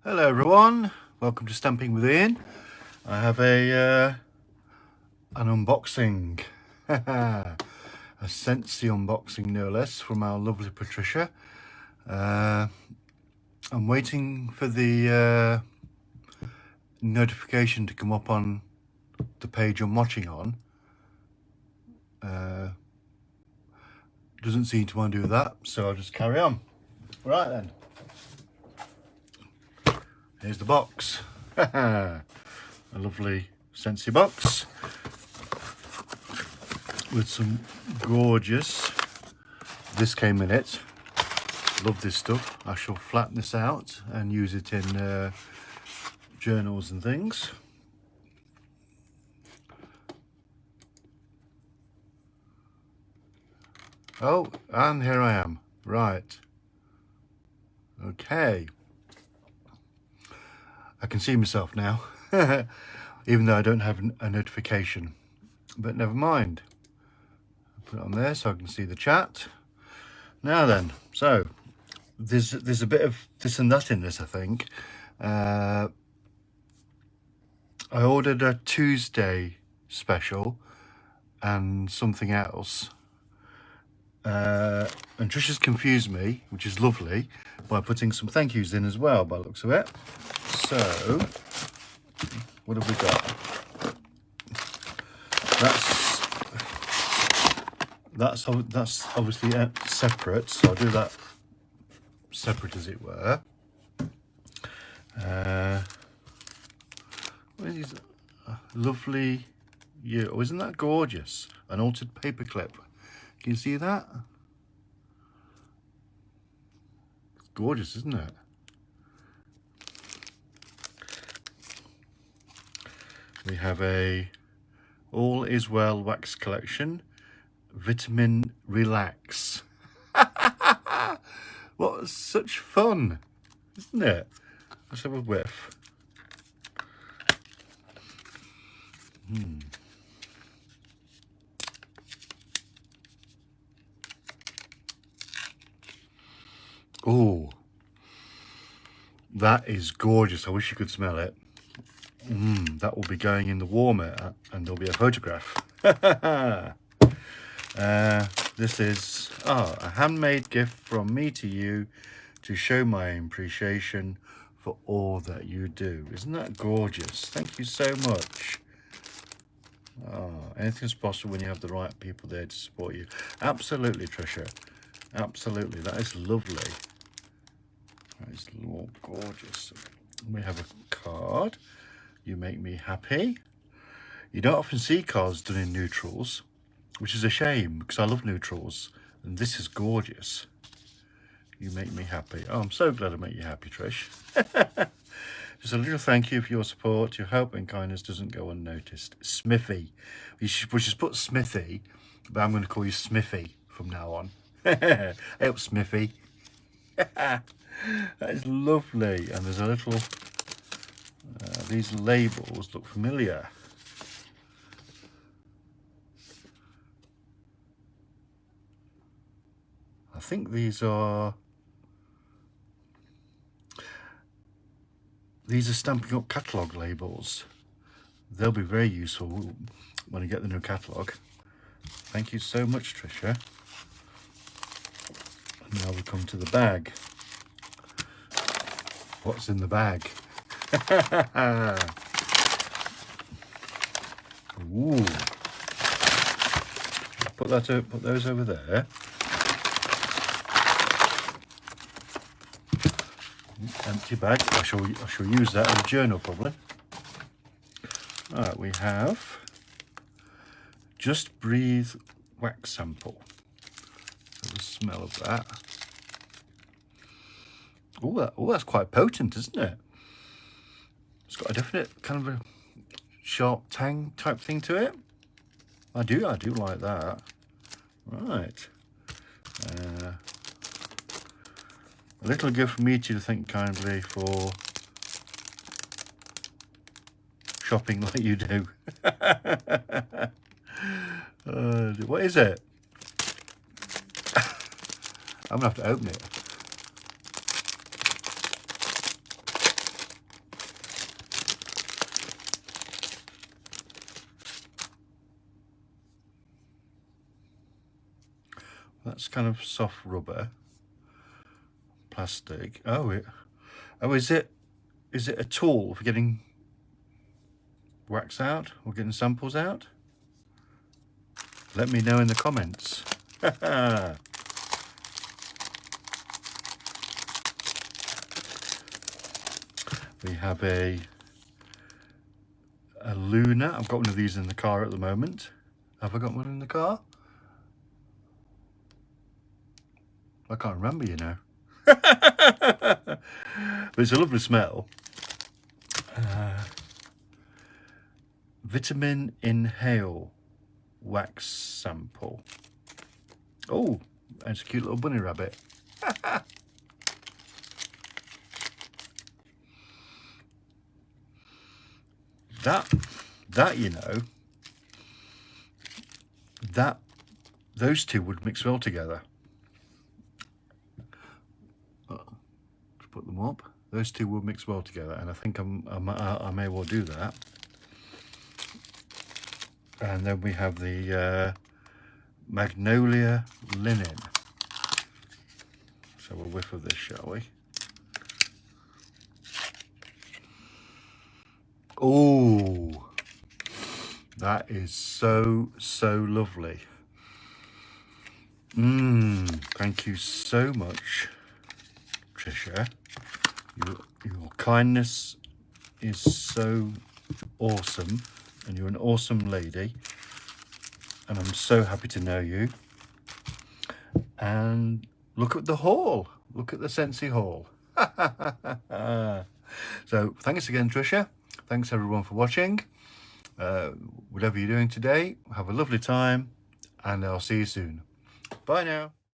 Hello everyone, welcome to Stamping with Ian. I have an unboxing, a Scentsy unboxing no less, from our lovely Patricia. I'm waiting for the notification to come up on the page I'm watching on. Doesn't seem to want to do that, so I'll just carry on. Right then. Here's the box. A lovely Scentsy box with some gorgeous, this came in it. Love this stuff. I shall flatten this out and use it in journals and things. Oh, and here I am. Right. Okay. I can see myself now, even though I don't have a notification, but never mind. Put it on there so I can see the chat. Now then, so there's a bit of this and that in this, I think. I ordered a Tuesday special and something else. And Trisha's confused me, which is lovely, by putting some thank yous in as well, by the looks of it. So, what have we got? That's obviously separate, so I'll do that separate, as it were. What is this? Lovely, oh, isn't that gorgeous? An altered paperclip. Can you see that? It's gorgeous, isn't it? We have a All Is Well wax collection, Vitamin Relax. What such fun, isn't it? Let's have a whiff. Oh, that is gorgeous. I wish you could smell it. That will be going in the warmer, and there'll be a photograph. This is a handmade gift from me to you to show my appreciation for all that you do. Isn't that gorgeous? Thank you so much. Anything's possible when you have the right people there to support you. Absolutely, Trisha. Absolutely. That is lovely. That is gorgeous. We have a card. You make me happy. You don't often see cards done in neutrals, which is a shame because I love neutrals, and this is gorgeous. You make me happy. Oh, I'm so glad I make you happy, Trish. Just a little thank you for your support. Your help and kindness doesn't go unnoticed. Smithy. We should put Smithy, but I'm going to call you Smithy from now on. Help, Smithy. That is lovely. And there's a little... these labels look familiar. I think these are Stampin' Up catalogue labels. They'll be very useful when I get the new catalogue. Thank you so much, Trisha. And now we come to the bag. What's in the bag? Ooh. Put those over there. Empty bag. I shall use that as a journal probably. Alright, we have Just Breathe wax sample. So the smell of that. Oh, that's quite potent, isn't it? It's got a definite kind of a sharp tang type thing to it. I do like that. Right. A little gift from me to thank kindly for shopping like you do. What is it? I'm gonna have to open it. That's kind of soft rubber, plastic. Oh, is it a tool for getting wax out or getting samples out? Let me know in the comments. We have a Luna. I've got one of these in the car at the moment. Have I got one in the car? I can't remember, you know. But it's a lovely smell. Vitamin Inhale wax sample. Oh, it's a cute little bunny rabbit. that you know, those two would mix well together. To put them up, those two would mix well together, and I think I may well do that. And then we have the Magnolia Linen. So we'll whiff of this, shall we? Oh, that is so lovely. Thank you so much, Trisha. Your kindness is so awesome, and you're an awesome lady, and I'm so happy to know you. And look at the haul. Look at the Scentsy haul. So thanks again, Trisha. Thanks everyone for watching. Whatever you're doing today, have a lovely time, and I'll see you soon. Bye now.